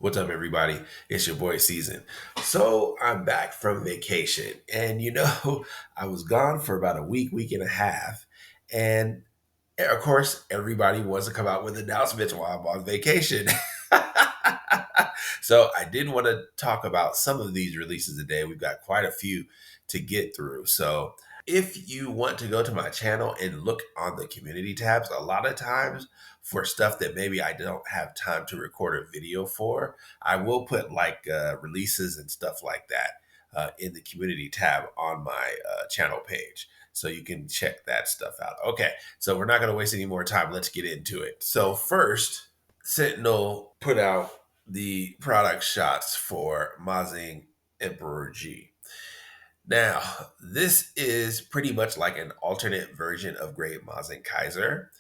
What's up, everybody? It's your boy Season. So I'm back from vacation, and I was gone for about a week and a half, and of course, everybody wants to come out with announcements while I'm on vacation. So I did want to talk about some of these releases today. We've got quite a few to get through. So if you want to go to my channel and look on the community tabs, a lot of times for stuff that maybe I don't have time to record a video for, I will put like releases and stuff like that in the community tab on my channel page. So you can check that stuff out. Okay, so we're not going to waste any more time. Let's get into it. So first, Sentinel put out the product shots for Mazin Emperor G. Now, this is pretty much like an alternate version of Great Mazinkaiser Kaiser.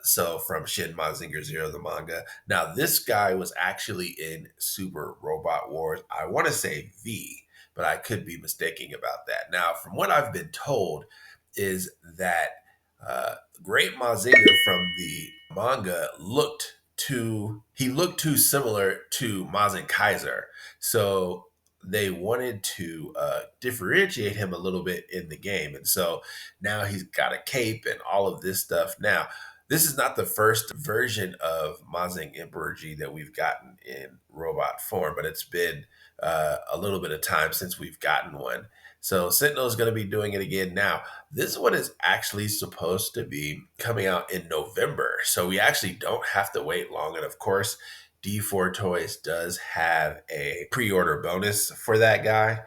So from Shin Mazinger Zero, the manga. Now, this guy was actually in Super Robot Wars. I want to say V, but I could be mistaken about that. Now, from what I've been told, is that Great Mazinger from the manga looked too similar to Mazen Kaiser. So they wanted to differentiate him a little bit in the game. And so now he's got a cape and all of this stuff. Now, this is not the first version of Mazin Emperor G that we've gotten in robot form, but it's been a little bit of time since we've gotten one. So Sentinel is going to be doing it again now. This one is actually supposed to be coming out in November, so we actually don't have to wait long. And of course, D4 Toys does have a pre-order bonus for that guy,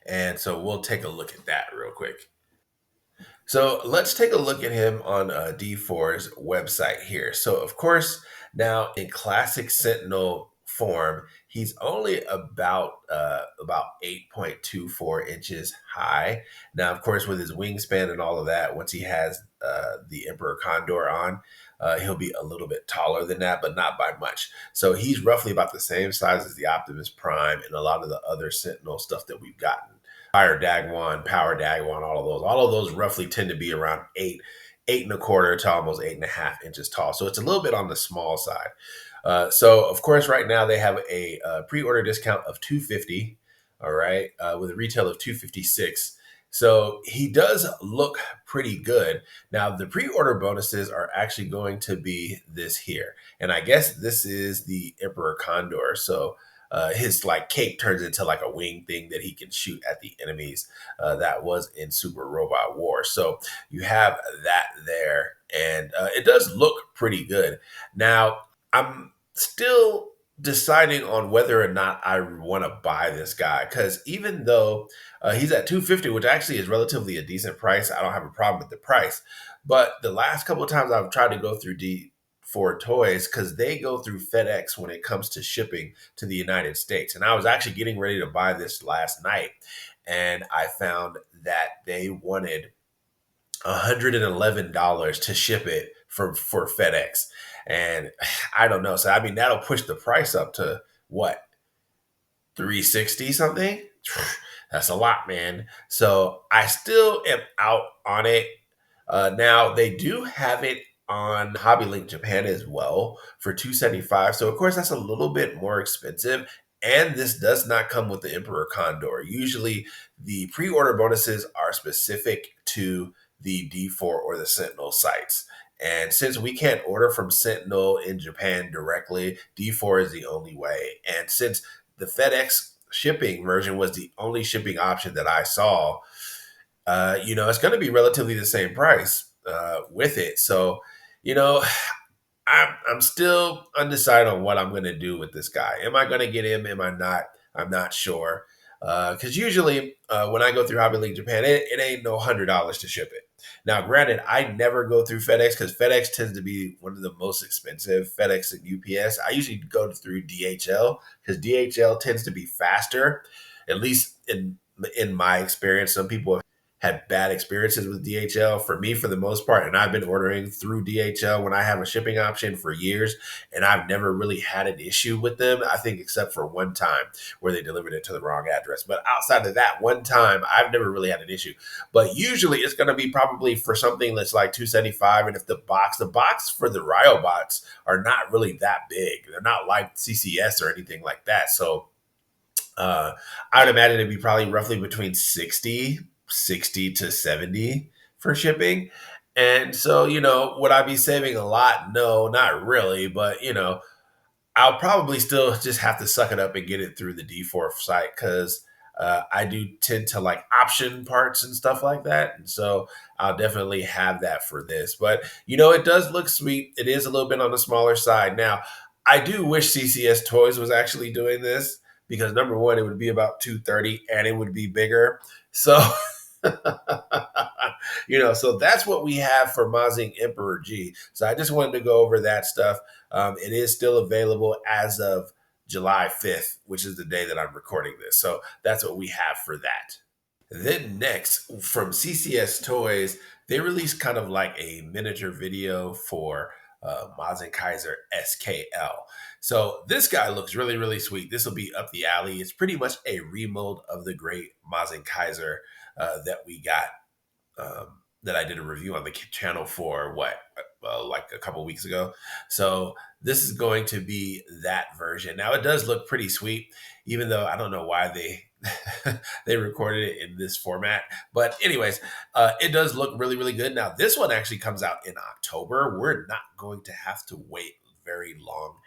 and so we'll take a look at that real quick. So let's take a look at him on D4's website here. So of course, now in classic Sentinel form, he's only about 8.24 inches high. Now, of course, with his wingspan and all of that, once he has the Emperor Condor on, he'll be a little bit taller than that, but not by much. So he's roughly about the same size as the Optimus Prime and a lot of the other Sentinel stuff that we've gotten. Fire Dagwan, Power Dagwan, all of those. All of those roughly tend to be around 8.25 to almost 8.5 inches tall. So it's a little bit on the small side. So of course, right now they have a pre-order discount of $250. All right, with a retail of $256. So he does look pretty good. Now the pre-order bonuses are actually going to be this here, and I guess this is the Emperor Condor. So his like cape turns into like a wing thing that he can shoot at the enemies. That was in Super Robot War. So you have that there, and it does look pretty good. Now I'm still deciding on whether or not I want to buy this guy, because even though he's at $250, which actually is relatively a decent price, I don't have a problem with the price. But the last couple of times I've tried to go through D4 Toys, because they go through FedEx when it comes to shipping to the United States. And I was actually getting ready to buy this last night, and I found that they wanted $111 to ship it for FedEx. And I don't know. So I mean, that'll push the price up to what, 360 something? That's a lot, man. So I still am out on it. Now they do have it on Hobby Link Japan as well for 275. So of course that's a little bit more expensive. And this does not come with the Emperor Condor. Usually the pre-order bonuses are specific to the D4 or the Sentinel sites. And since we can't order from Sentinel in Japan directly, D4 is the only way. And since the FedEx shipping version was the only shipping option that I saw, it's going to be relatively the same price with it. So, you know, I'm still undecided on what I'm going to do with this guy. Am I going to get him? Am I not? I'm not sure. Because usually when I go through Hobby Link Japan, it ain't no $100 to ship it. Now, granted, I never go through FedEx because FedEx tends to be one of the most expensive. FedEx and UPS. I usually go through DHL because DHL tends to be faster, at least in my experience. Some people had bad experiences with DHL for me for the most part. And I've been ordering through DHL when I have a shipping option for years, and I've never really had an issue with them. I think except for one time where they delivered it to the wrong address. But outside of that one time, I've never really had an issue. But usually it's going to be probably for something that's like 275. And if the box for the Ryo bots are not really that big, they're not like CCS or anything like that. So uh, I would imagine it'd be probably roughly between 60 to 70 for shipping. And so, would I be saving a lot? No, not really. But, I'll probably still just have to suck it up and get it through the D4 site because I do tend to like option parts and stuff like that. And so I'll definitely have that for this. But, it does look sweet. It is a little bit on the smaller side. Now, I do wish CCS Toys was actually doing this because number one, it would be about 230 and it would be bigger. So, so that's what we have for Mazin Emperor G. So I just wanted to go over that stuff. It is still available as of July 5th, which is the day that I'm recording this. So that's what we have for that. Then next, from CCS Toys, they released kind of like a miniature video for Mazinkaiser SKL. So this guy looks really, really sweet. This will be up the alley. It's pretty much a remold of the great Mazinkaiser that we got, that I did a review on the channel for like a couple weeks ago. So this is going to be that version. Now it does look pretty sweet, even though I don't know why they they recorded it in this format. But anyways, it does look really, really good. Now this one actually comes out in October. We're not going to have to wait very long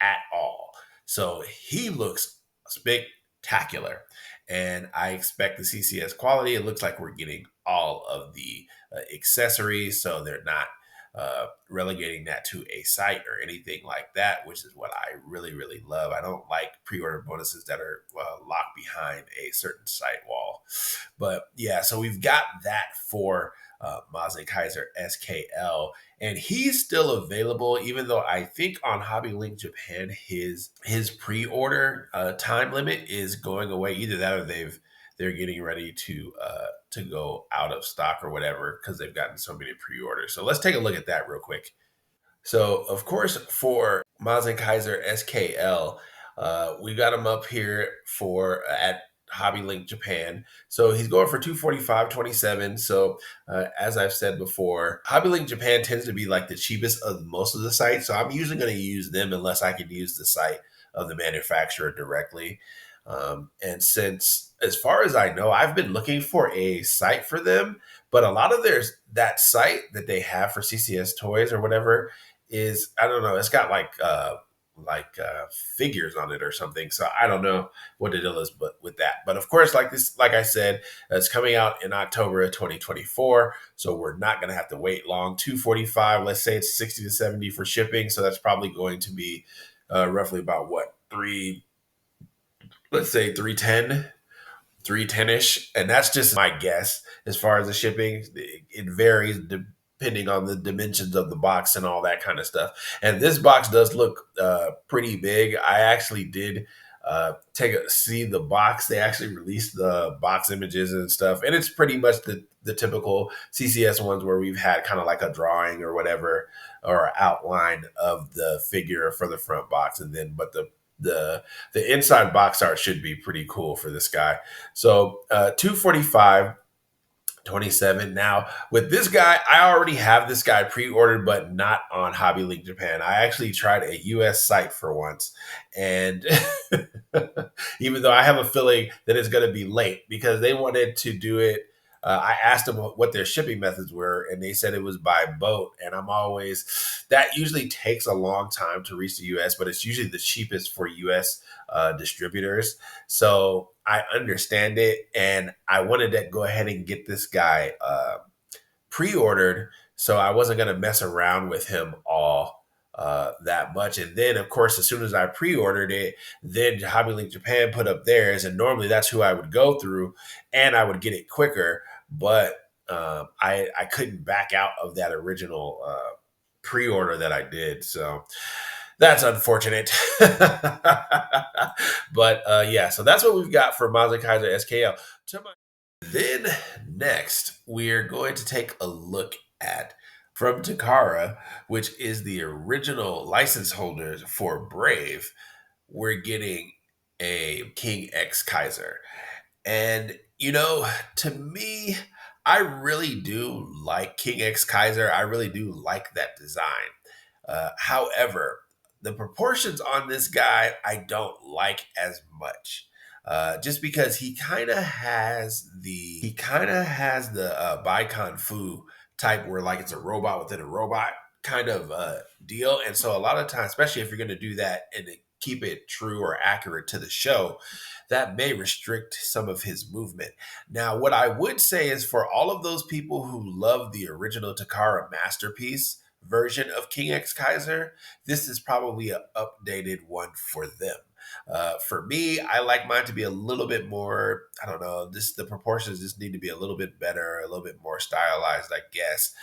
at all. So he looks spectacular. And I expect the CCS quality. It looks like we're getting all of the accessories, so they're not relegating that to a site or anything like that, which is what I really, really love. I don't like pre-order bonuses that are locked behind a certain site wall. But yeah, so we've got that for Mazinkaiser SKL, and he's still available, even though I think on Hobby Link Japan his pre-order time limit is going away. Either that or they're getting ready to go out of stock or whatever because they've gotten so many pre-orders. So let's take a look at that real quick. So of course for Mazinkaiser SKL, we got him up here for at Hobby Link Japan. So he's going for 245.27. So as I've said before, Hobby Link Japan tends to be like the cheapest of most of the sites. So I'm usually going to use them unless I can use the site of the manufacturer directly. And since, as far as I know, I've been looking for a site for them, but a lot of that site that they have for CCS Toys or whatever is, I don't know, it's got like figures on it or something. So I don't know what the deal is, but with that. But of course, like I said, it's coming out in October of 2024. So we're not going to have to wait long. 245. Let's say it's 60 to 70 for shipping. So that's probably going to be roughly about what let's say 310ish, and that's just my guess as far as the shipping. It varies depending on the dimensions of the box and all that kind of stuff. And this box does look pretty big. I actually did see the box. They actually released the box images and stuff, and it's pretty much the typical CCS ones where we've had kind of like a drawing or whatever or outline of the figure for the front box, and then but the inside box art should be pretty cool for this guy. So 245.27. Now with this guy, I already have this guy pre-ordered, but not on Hobby Link Japan. I actually tried a US site for once, and even though I have a feeling that it's going to be late because they wanted to do it. I asked them what their shipping methods were, and they said it was by boat. And that usually takes a long time to reach the US, but it's usually the cheapest for US distributors. So I understand it. And I wanted to go ahead and get this guy pre-ordered. So I wasn't going to mess around with him all that much. And then, of course, as soon as I pre-ordered it, then Hobby Link Japan put up theirs. And normally that's who I would go through and I would get it quicker. But I couldn't back out of that original pre-order that I did. So that's unfortunate. But yeah, so that's what we've got for Mazinkaiser SKL. Then next, we're going to take a look at from Takara, which is the original license holders for Brave. We're getting a King X Kaiser. And, to me, I really do like King X Kaiser. I really do like that design. However, the proportions on this guy, I don't like as much. Just because he kind of has the Bicon Fu type where like it's a robot within a robot kind of deal. And so a lot of times, especially if you're going to do that and keep it true or accurate to the show, that may restrict some of his movement. Now, what I would say is for all of those people who love the original Takara masterpiece version of King X Kaiser, this is probably an updated one for them. For me, I like mine to be a little bit more, I don't know, the proportions just need to be a little bit better, a little bit more stylized, I guess.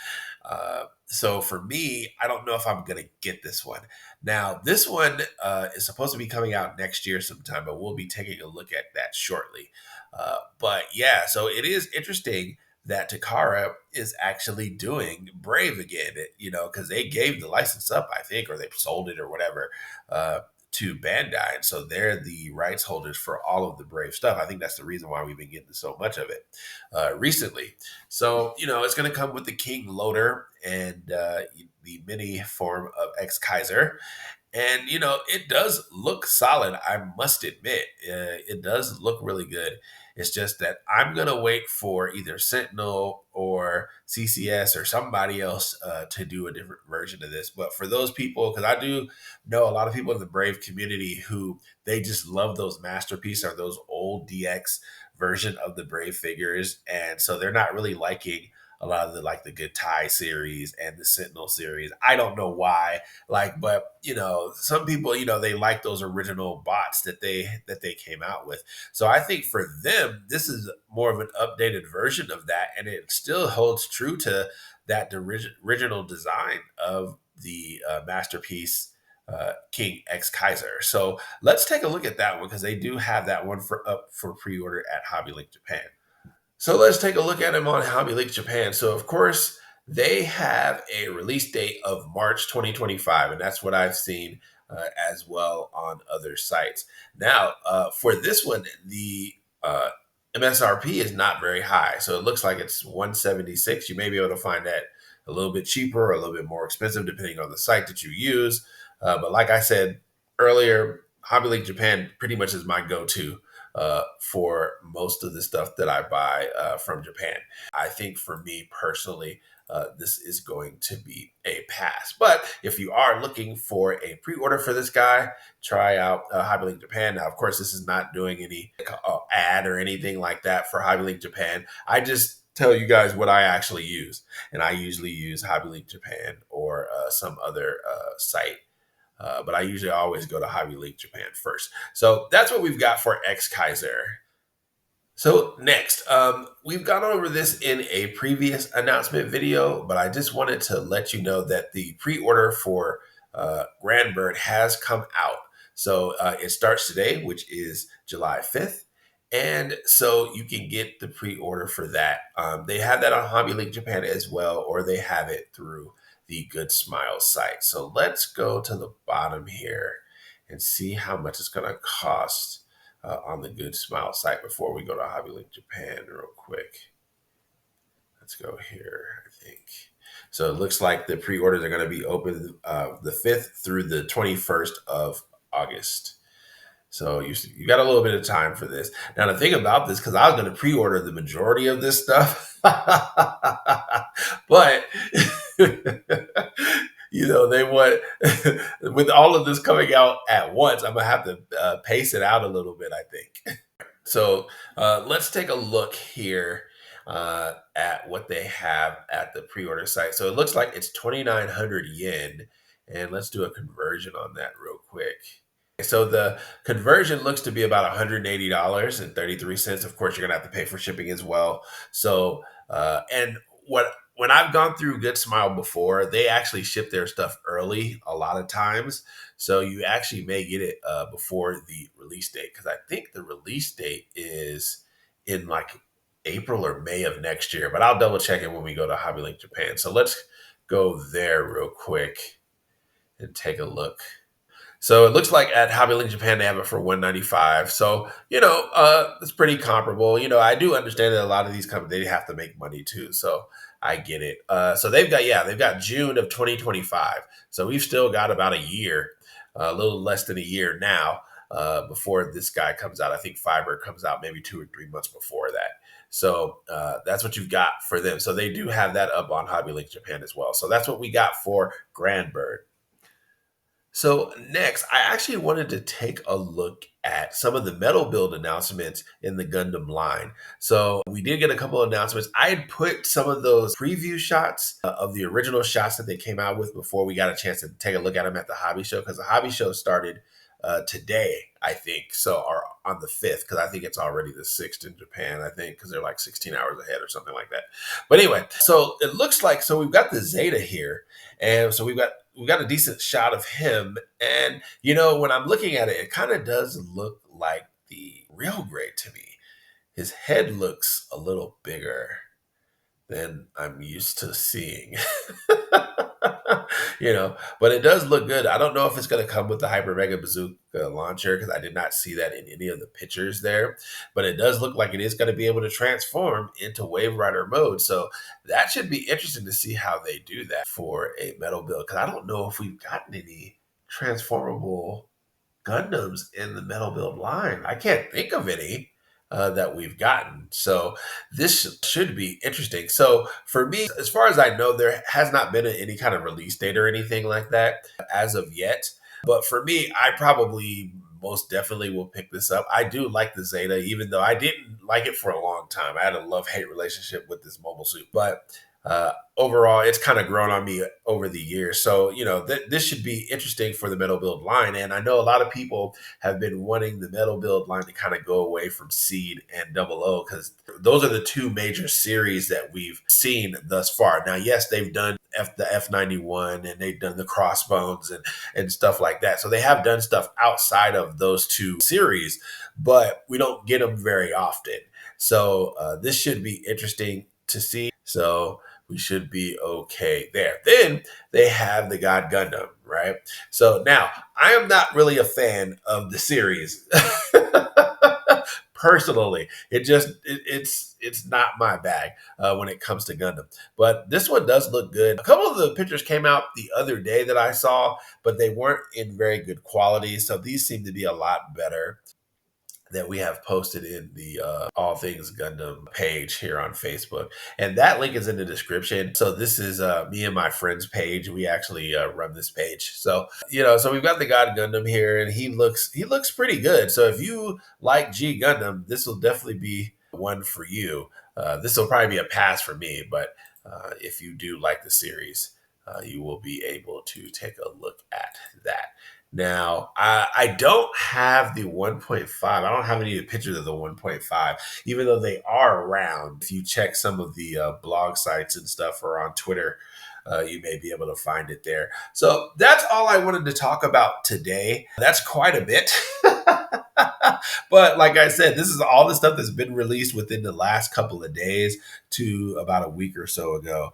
So for me, I don't know if I'm going to get this one. Now, this one is supposed to be coming out next year sometime, but we'll be taking a look at that shortly. But yeah, so it is interesting that Takara is actually doing Brave again, because they gave the license up, I think, or they sold it or whatever to Bandai. And so they're the rights holders for all of the Brave stuff. I think that's the reason why we've been getting so much of it recently. So, it's going to come with the King Loader and the mini form of X Kaiser. And, it does look solid, I must admit. It does look really good. It's just that I'm going to wait for either Sentinel or CCS or somebody else to do a different version of this. But for those people, because I do know a lot of people in the Brave community who they just love those masterpieces or those old DX version of the Brave figures. And so they're not really liking a lot of the Good Tie series and the Sentinel series. I don't know why. But some people, they like those original bots that they came out with. So I think for them, this is more of an updated version of that, and it still holds true to that original design of the masterpiece King X Kaiser. So let's take a look at that one because they do have that one up for pre-order at Hobby Link Japan. So let's take a look at them on Hobby Link Japan. So of course they have a release date of March 2025, and that's what I've seen as well on other sites. Now, for this one, the MSRP is not very high, so it looks like it's 176. You may be able to find that a little bit cheaper or a little bit more expensive depending on the site that you use. But like I said earlier, Hobby Link Japan pretty much is my go-to for most of the stuff that I buy from Japan. I think for me personally, this is going to be a pass. But if you are looking for a pre-order for this guy, try out Hobby Link Japan. Now, of course, this is not doing any ad or anything like that for Hobby Link Japan. I just tell you guys what I actually use. And I usually use Hobby Link Japan or some other site. But I usually always go to Hobby Link Japan first. So that's what we've got for X Kaiser. So next, we've gone over this in a previous announcement video, but I just wanted to let you know that the pre-order for Ganbird has come out. So it starts today, which is July 5th. And so you can get the pre-order for that. They have that on Hobby Link Japan as well, or they have it through the Goodsmile site. So let's go to the bottom here and see how much it's going to cost on the Goodsmile site before we go to Hobby Link Japan real quick. Let's go here, I think. So it looks like the pre-orders are going to be open the 5th through the 21st of August. So you got a little bit of time for this. Now, the thing about this, because I was going to pre-order the majority of this stuff, but they want with all of this coming out at once, I'm gonna have to pace it out a little bit, I think. So let's take a look here at what they have at the pre-order site. So it looks like it's 2,900 yen, and let's do a conversion on that real quick. So the conversion looks to be about $180.33. Of course, you're gonna have to pay for shipping as well. So and when I've gone through Goodsmile before, they actually ship their stuff early a lot of times. So you actually may get it before the release date, because I think the release date is in like April or May of next year, but I'll double check it when we go to Hobby Link Japan. So let's go there real quick and take a look. So it looks like at Hobby Link Japan they have it for 195. So it's pretty comparable. I do understand that a lot of these companies they have to make money too. So I get it. So they've got June of 2025. So we've still got about a year, a little less than a year now before this guy comes out. I think Fiber comes out maybe 2 or 3 months before that. So that's what you've got for them. So they do have that up on Hobby Link Japan as well. So that's what we got for Ganbird. So next, I actually wanted to take a look at some of the Metalbuild announcements in the Gundam line. So we did get a couple of announcements. I had put some of those preview shots of the original shots that they came out with before we got a chance to take a look at them at the hobby show, because the hobby show started today, I think, so or on the 5th, because I think it's already the 6th in Japan, I think, because they're like 16 hours ahead or something like that. But anyway, so it looks like, so we've got the Zeta here, and so we've got a decent shot of him. And when I'm looking at it, it kind of does look like the real grade to me. His head looks a little bigger than I'm used to seeing. But it does look good. I don't know if it's going to come with the Hyper Mega Bazooka launcher, because I did not see that in any of the pictures there. But it does look like it is going to be able to transform into Wave Rider mode. So that should be interesting to see how they do that for a Metalbuild, because I don't know if we've gotten any transformable Gundams in the Metalbuild line. I can't think of any that we've gotten. So this should be interesting. So for me, as far as I know, there has not been any kind of release date or anything like that as of yet. But for me, I probably most definitely will pick this up. I do like the Zeta, even though I didn't like it for a long time. I had a love-hate relationship with this mobile suit. But overall, it's kind of grown on me over the years. So, this should be interesting for the Metalbuild line. And I know a lot of people have been wanting the Metalbuild line to kind of go away from Seed and Double O, because those are the two major series that we've seen thus far. Now, yes, they've done the F91 and they've done the Crossbones and stuff like that. So they have done stuff outside of those two series, but we don't get them very often. So this should be interesting to see. So we should be okay there. Then they have the God Gundam, right? So now I am not really a fan of the series. Personally, it's not my bag when it comes to Gundam. But this one does look good. A couple of the pictures came out the other day that I saw, but they weren't in very good quality. So these seem to be a lot better that we have posted in the All Things Gundam page here on Facebook. And that link is in the description. So this is me and my friend's page. We actually run this page. So, so we've got the God Gundam here, and he looks pretty good. So if you like G Gundam, this will definitely be one for you. This will probably be a pass for me, but if you do like the series, you will be able to take a look at that. Now, I don't have the 1.5. I don't have any pictures of the 1.5, even though they are around. If you check some of the blog sites and stuff or on Twitter, you may be able to find it there. So that's all I wanted to talk about today. That's quite a bit. But like I said, this is all the stuff that's been released within the last couple of days to about a week or so ago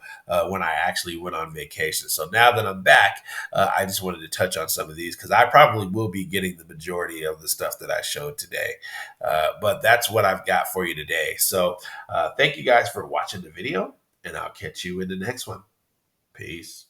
when I actually went on vacation. So now that I'm back, I just wanted to touch on some of these, because I probably will be getting the majority of the stuff that I showed today. But that's what I've got for you today. So thank you guys for watching the video, and I'll catch you in the next one. Peace.